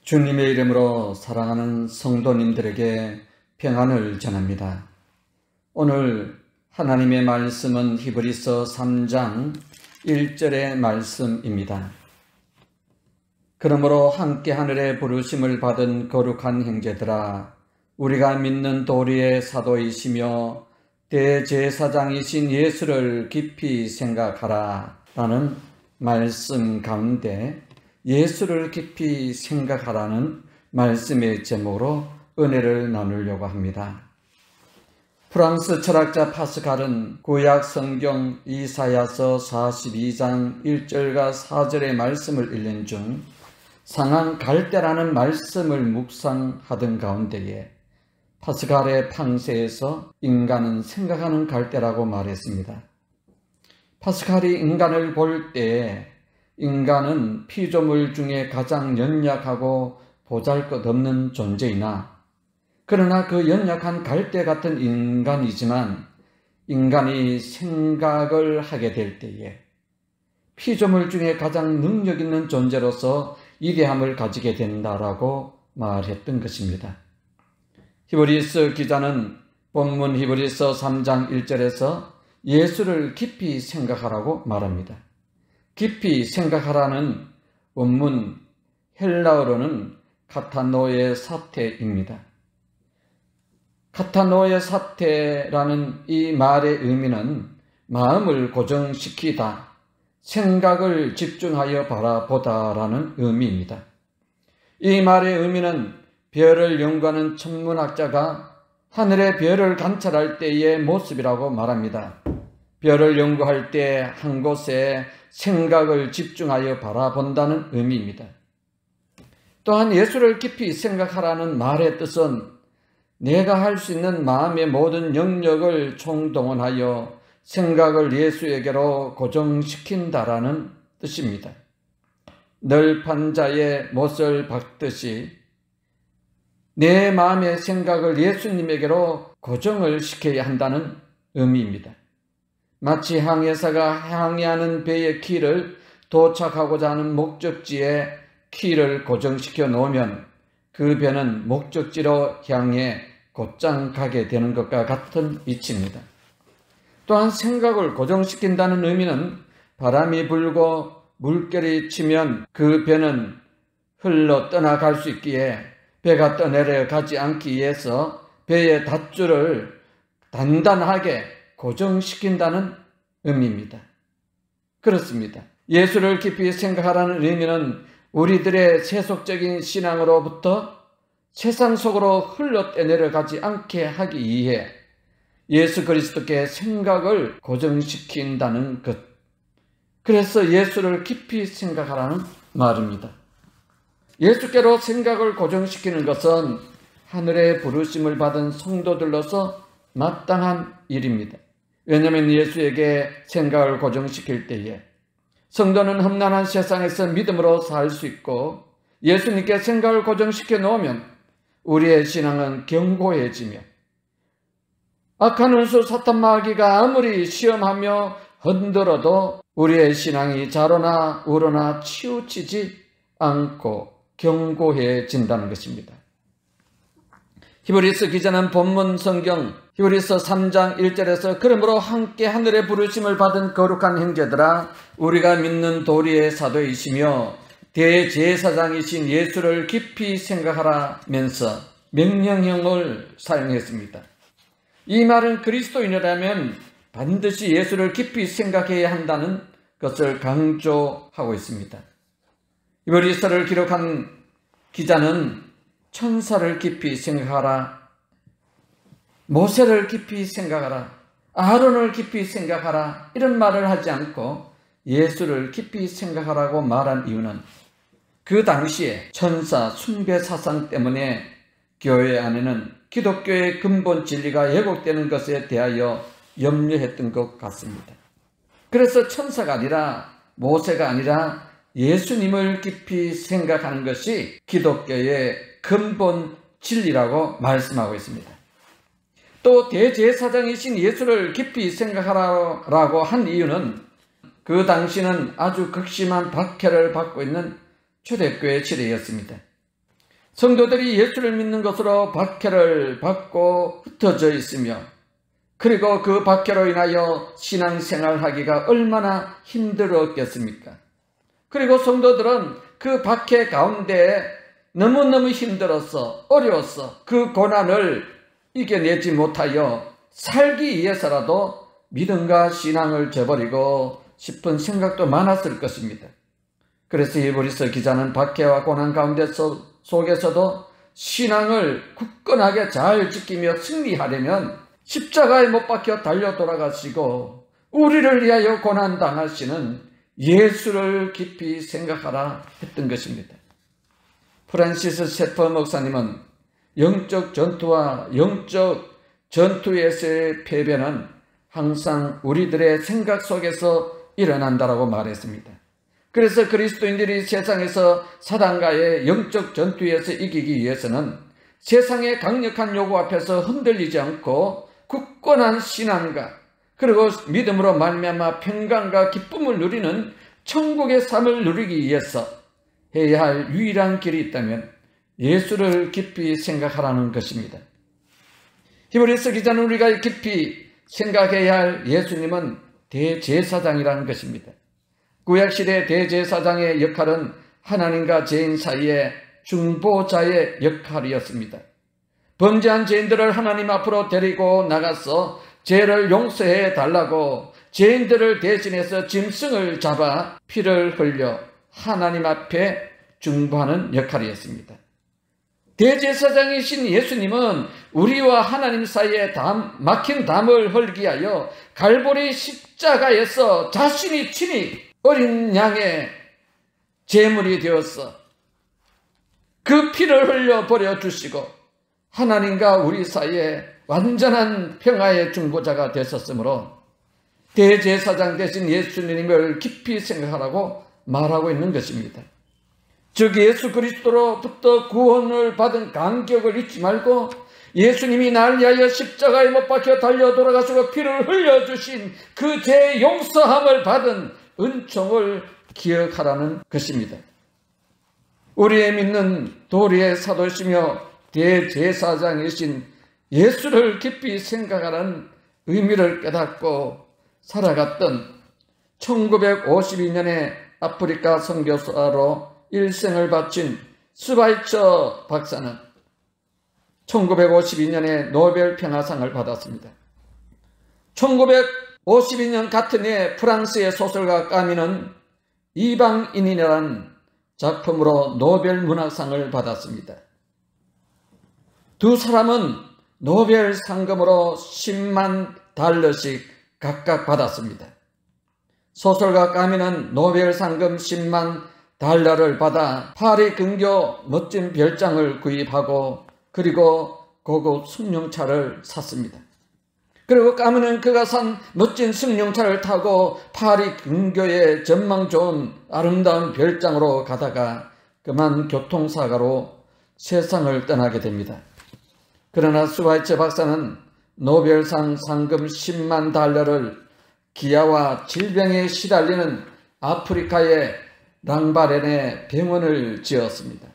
주님의 이름으로 사랑하는 성도님들에게 평안을 전합니다. 오늘 하나님의 말씀은 히브리서 3장 1절의 말씀입니다. 그러므로 함께 하늘의 부르심을 받은 거룩한 형제들아, 우리가 믿는 도리의 사도이시며 대제사장이신 예수를 깊이 생각하라 라는 말씀 가운데 예수를 깊이 생각하라는 말씀의 제목으로 은혜를 나누려고 합니다. 프랑스 철학자 파스칼은 구약 성경 이사야서 42장 1절과 4절의 말씀을 읽는 중 상한 갈대라는 말씀을 묵상하던 가운데에 파스칼의 판세에서 인간은 생각하는 갈대라고 말했습니다. 파스칼이 인간을 볼 때 인간은 피조물 중에 가장 연약하고 보잘것없는 존재이나 그러나 그 연약한 갈대 같은 인간이지만 인간이 생각을 하게 될 때에 피조물 중에 가장 능력 있는 존재로서 위대함을 가지게 된다라고 말했던 것입니다. 히브리서 기자는 본문 히브리서 3장 1절에서 예수를 깊이 생각하라고 말합니다. 깊이 생각하라는 원문 헬라어로는 카타노의 사태입니다. 카타노의 사태라는 이 말의 의미는 마음을 고정시키다, 생각을 집중하여 바라보다라는 의미입니다. 이 말의 의미는 별을 연구하는 천문학자가 하늘의 별을 관찰할 때의 모습이라고 말합니다. 별을 연구할 때 한 곳에 생각을 집중하여 바라본다는 의미입니다. 또한 예수를 깊이 생각하라는 말의 뜻은 내가 할 수 있는 마음의 모든 영역을 총동원하여 생각을 예수에게로 고정시킨다라는 뜻입니다. 늘 판자의 못을 박듯이 내 마음의 생각을 예수님에게로 고정을 시켜야 한다는 의미입니다. 마치 항해사가 항해하는 배의 키를 도착하고자 하는 목적지에 키를 고정시켜 놓으면 그 배는 목적지로 향해 곧장 가게 되는 것과 같은 이치입니다. 또한 생각을 고정시킨다는 의미는 바람이 불고 물결이 치면 그 배는 흘러 떠나갈 수 있기에 배가 떠내려가지 않기 위해서 배의 닷줄을 단단하게 고정시킨다는 의미입니다. 그렇습니다. 예수를 깊이 생각하라는 의미는 우리들의 세속적인 신앙으로부터 세상 속으로 흘러 떠내려가지 않게 하기 위해 예수 그리스도께 생각을 고정시킨다는 것. 그래서 예수를 깊이 생각하라는 말입니다. 예수께로 생각을 고정시키는 것은 하늘의 부르심을 받은 성도들로서 마땅한 일입니다. 왜냐하면 예수에게 생각을 고정시킬 때에 성도는 험난한 세상에서 믿음으로 살 수 있고 예수님께 생각을 고정시켜 놓으면 우리의 신앙은 견고해지며 악한 원수 사탄 마귀가 아무리 시험하며 흔들어도 우리의 신앙이 좌로나 우로나 치우치지 않고 견고해진다는 것입니다. 히브리서 기자는 본문 성경 히브리서 3장 1절에서 그러므로 함께 하늘의 부르심을 받은 거룩한 형제들아, 우리가 믿는 도리의 사도이시며 대제사장이신 예수를 깊이 생각하라면서 명령형을 사용했습니다. 이 말은 그리스도인이라면 반드시 예수를 깊이 생각해야 한다는 것을 강조하고 있습니다. 히브리서를 기록한 기자는 천사를 깊이 생각하라, 모세를 깊이 생각하라, 아론을 깊이 생각하라 이런 말을 하지 않고 예수를 깊이 생각하라고 말한 이유는 그 당시에 천사 숭배 사상 때문에 교회 안에는 기독교의 근본 진리가 왜곡되는 것에 대하여 염려했던 것 같습니다. 그래서 천사가 아니라 모세가 아니라 예수님을 깊이 생각하는 것이 기독교의 근본 진리라고 말씀하고 있습니다. 또 대제사장이신 예수를 깊이 생각하라고 한 이유는 그 당시는 아주 극심한 박해를 받고 있는 초대교회 시대였습니다. 성도들이 예수를 믿는 것으로 박해를 받고 흩어져 있으며, 그리고 그 박해로 인하여 신앙생활하기가 얼마나 힘들었겠습니까? 그리고 성도들은 그 박해 가운데 너무너무 힘들어서, 어려워서 그 고난을 이겨내지 못하여 살기 위해서라도 믿음과 신앙을 저버리고 싶은 생각도 많았을 것입니다. 그래서 히브리서 기자는 박해와 고난 가운데 속에서도 신앙을 굳건하게 잘 지키며 승리하려면 십자가에 못 박혀 달려 돌아가시고 우리를 위하여 고난 당하시는 예수를 깊이 생각하라 했던 것입니다. 프란시스 세퍼 목사님은 영적 전투와 영적 전투에서의 패배는 항상 우리들의 생각 속에서 일어난다라고 말했습니다. 그래서 그리스도인들이 세상에서 사단과의 영적 전투에서 이기기 위해서는 세상의 강력한 요구 앞에서 흔들리지 않고 굳건한 신앙과 그리고 믿음으로 말미암아 평강과 기쁨을 누리는 천국의 삶을 누리기 위해서 해야 할 유일한 길이 있다면 예수를 깊이 생각하라는 것입니다. 히브리서 기자는 우리가 깊이 생각해야 할 예수님은 대제사장이라는 것입니다. 구약시대 대제사장의 역할은 하나님과 죄인 사이의 중보자의 역할이었습니다. 범죄한 죄인들을 하나님 앞으로 데리고 나가서 죄를 용서해 달라고 죄인들을 대신해서 짐승을 잡아 피를 흘려 하나님 앞에 중보하는 역할이었습니다. 대제사장이신 예수님은 우리와 하나님 사이에 막힌 담을 헐기 위하여 갈보리 십자가에서 자신이 친히 어린 양의 제물이 되어서 그 피를 흘려 버려주시고 하나님과 우리 사이에 완전한 평화의 중보자가 되셨으므로 대제사장 되신 예수님을 깊이 생각하라고 말하고 있는 것입니다. 즉 예수 그리스도로부터 구원을 받은 감격을 잊지 말고 예수님이 날 위하여 십자가에 못 박혀 달려 돌아가시고 피를 흘려주신 그 죄의 용서함을 받은 은총을 기억하라는 것입니다. 우리의 믿는 도리의 사도시며 대제사장이신 예수를 깊이 생각하라는 의미를 깨닫고 살아갔던 1952년에 아프리카 선교사로 일생을 바친 스바이처 박사는 1952년에 노벨 평화상을 받았습니다. 1952년 같은 해 프랑스의 소설가 까미는 이방인이라는 작품으로 노벨 문학상을 받았습니다. 두 사람은 노벨 상금으로 10만 달러씩 각각 받았습니다. 소설가 까미는 노벨 상금 10만 달러를 받아 파리 근교 멋진 별장을 구입하고 그리고 고급 승용차를 샀습니다. 그리고 까미는 그가 산 멋진 승용차를 타고 파리 근교의 전망 좋은 아름다운 별장으로 가다가 그만 교통사고로 세상을 떠나게 됩니다. 그러나 스바이처 박사는 노벨상 상금 10만 달러를 기아와 질병에 시달리는 아프리카의 랑바렌에 병원을 지었습니다.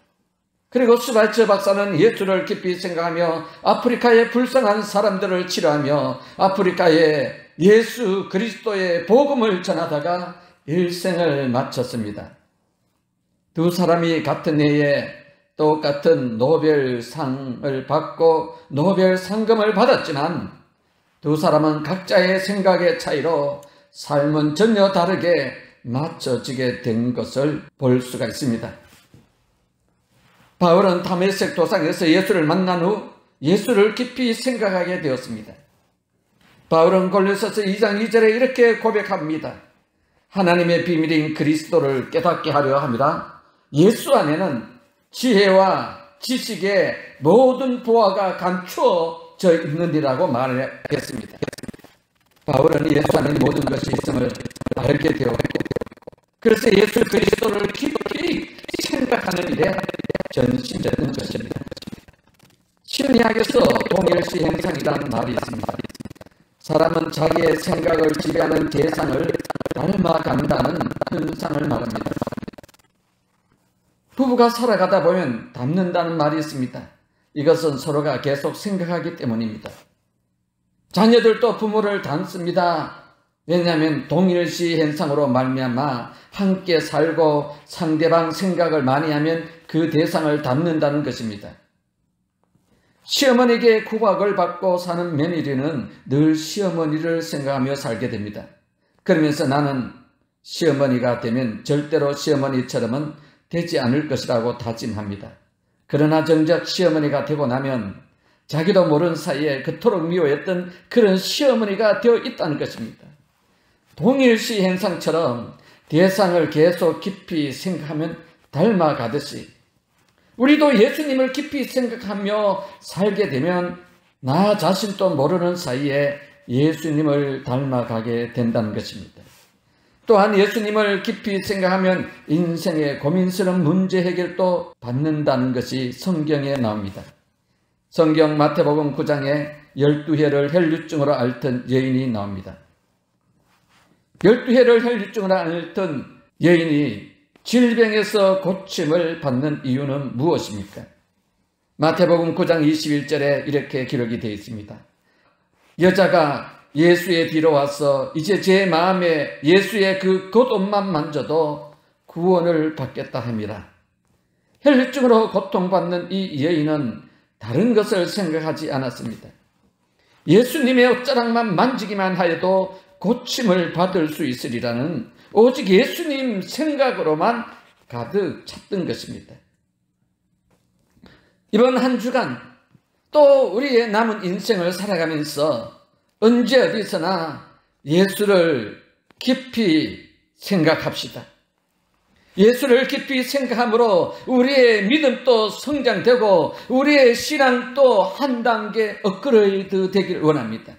그리고 스바이처 박사는 예수를 깊이 생각하며 아프리카의 불쌍한 사람들을 치료하며 아프리카에 예수 그리스도의 복음을 전하다가 일생을 마쳤습니다. 두 사람이 같은 해에 똑같은 노벨상을 받고 노벨 상금을 받았지만 두 사람은 각자의 생각의 차이로 삶은 전혀 다르게 맞춰지게 된 것을 볼 수가 있습니다. 바울은 다메섹 도상에서 예수를 만난 후 예수를 깊이 생각하게 되었습니다. 바울은 골로새서 2장 2절에 이렇게 고백합니다. 하나님의 비밀인 그리스도를 깨닫게 하려 합니다. 예수 안에는 지혜와 지식의 모든 보화가 감추어져 있느니라고 말했습니다. 바울은 예수 안에 모든 것이 있음을 알게 되었고 그래서 예수 그리스도를 깊이 생각하는 일에 전심됐던 것입니다. 심리학에서 동일시 현상이라는 말이 있습니다. 사람은 자기의 생각을 지배하는 대상을 닮아간다는 현상을 말합니다. 부부가 살아가다 보면 닮는다는 말이 있습니다. 이것은 서로가 계속 생각하기 때문입니다. 자녀들도 부모를 닮습니다. 왜냐하면 동일시 현상으로 말미암아 함께 살고 상대방 생각을 많이 하면 그 대상을 닮는다는 것입니다. 시어머니에게 구박을 받고 사는 며느리는 늘 시어머니를 생각하며 살게 됩니다. 그러면서 나는 시어머니가 되면 절대로 시어머니처럼은 되지 않을 것이라고 다짐합니다. 그러나 정작 시어머니가 되고 나면 자기도 모르는 사이에 그토록 미워했던 그런 시어머니가 되어 있다는 것입니다. 동일시 현상처럼 대상을 계속 깊이 생각하면 닮아가듯이 우리도 예수님을 깊이 생각하며 살게 되면 나 자신도 모르는 사이에 예수님을 닮아가게 된다는 것입니다. 또한 예수님을 깊이 생각하면 인생의 고민스러운 문제 해결도 받는다는 것이 성경에 나옵니다. 성경 마태복음 9장에 12해를 혈류증으로 앓던 여인이 나옵니다. 12해를 혈류증으로 앓던 여인이 질병에서 고침을 받는 이유는 무엇입니까? 마태복음 9장 21절에 이렇게 기록이 되어 있습니다. 여자가 예수의 뒤로 와서 이제 제 마음에 예수의 그 겉옷만 만져도 구원을 받겠다 함이라. 혈류증으로 고통받는 이 여인은 다른 것을 생각하지 않았습니다. 예수님의 옷자락만 만지기만 하여도 고침을 받을 수 있으리라는 오직 예수님 생각으로만 가득 찼던 것입니다. 이번 한 주간 또 우리의 남은 인생을 살아가면서 언제 어디서나 예수를 깊이 생각합시다. 예수를 깊이 생각함으로 우리의 믿음도 성장되고 우리의 신앙도 한 단계 업그레이드 되길 원합니다.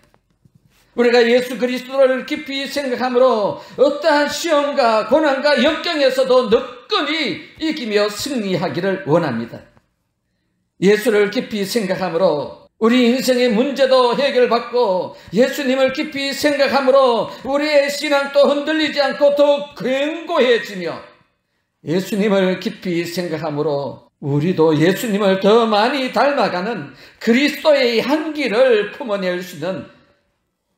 우리가 예수 그리스도를 깊이 생각함으로 어떠한 시험과 고난과 역경에서도 너끈히 이기며 승리하기를 원합니다. 예수를 깊이 생각함으로 우리 인생의 문제도 해결받고 예수님을 깊이 생각함으로 우리의 신앙도 흔들리지 않고 더욱 견고해지며 예수님을 깊이 생각함으로 우리도 예수님을 더 많이 닮아가는 그리스도의 향기를 품어낼 수 있는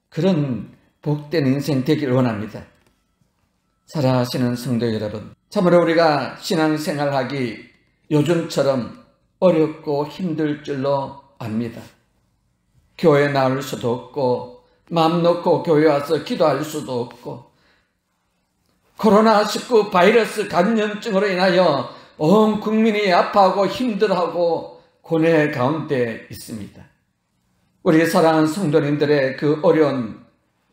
그런 복된 인생 되길 원합니다. 사랑하시는 성도 여러분, 참으로 우리가 신앙생활하기 요즘처럼 어렵고 힘들 줄로 압니다. 교회 나올 수도 없고 마음 놓고 교회 와서 기도할 수도 없고 코로나19 바이러스 감염증으로 인하여 온 국민이 아파하고 힘들어하고 고뇌 가운데 있습니다. 우리 사랑하는 성도님들의 그 어려운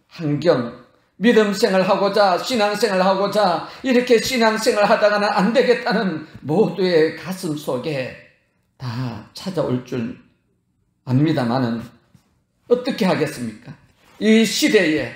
환경, 믿음생활하고자 신앙생활하고자 이렇게 신앙생활 하다가는 안 되겠다는 모두의 가슴 속에 다 찾아올 줄 압니다마는 어떻게 하겠습니까? 이 시대에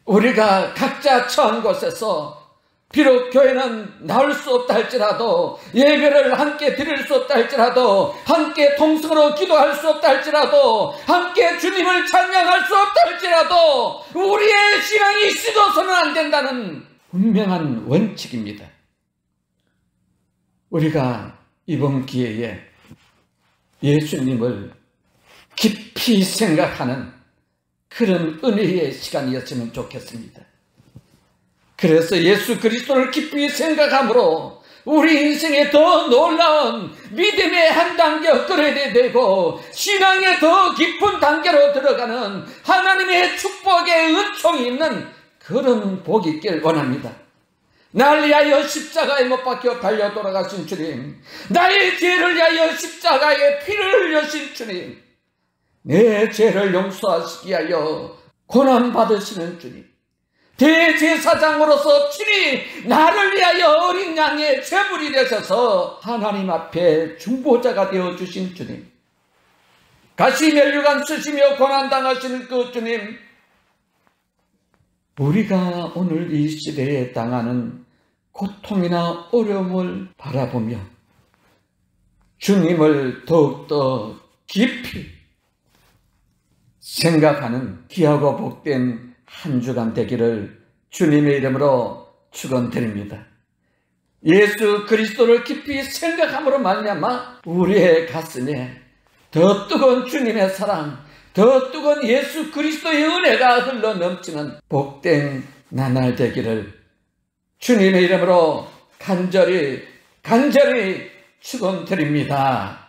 우리가 각자 처한 곳에서 비록 교회는 나올 수 없다 할지라도 예배를 함께 드릴 수 없다 할지라도 함께 통성으로 기도할 수 없다 할지라도 함께 주님을 찬양할 수 없다 할지라도 우리의 신앙이 씻어서는 안 된다는 분명한 원칙입니다. 우리가 이번 기회에 예수님을 깊이 생각하는 그런 은혜의 시간이었으면 좋겠습니다. 그래서 예수 그리스도를 깊이 생각함으로 우리 인생에 더 놀라운 믿음의 한 단계 업그레이드 되고 신앙의 더 깊은 단계로 들어가는 하나님의 축복의 은총이 있는 그런 복이 있길 원합니다. 날 위하여 십자가에 못 박혀 달려 돌아가신 주님, 나의 죄를 위하여 십자가에 피를 흘려신 주님, 내 죄를 용서하시기 위하여 고난받으시는 주님, 대제사장으로서 친히 나를 위하여 어린 양의 제물이 되셔서 하나님 앞에 중보자가 되어주신 주님, 가시 면류관 쓰시며 고난당하시는 그 주님, 우리가 오늘 이 시대에 당하는 고통이나 어려움을 바라보며 주님을 더욱더 깊이 생각하는 귀하고 복된 한 주간 되기를 주님의 이름으로 축원드립니다. 예수 그리스도를 깊이 생각함으로 말미암아 우리의 가슴에 더 뜨거운 주님의 사랑, 더 뜨거운 예수 그리스도의 은혜가 흘러 넘치는 복된 나날 되기를 주님의 이름으로 간절히 축원드립니다.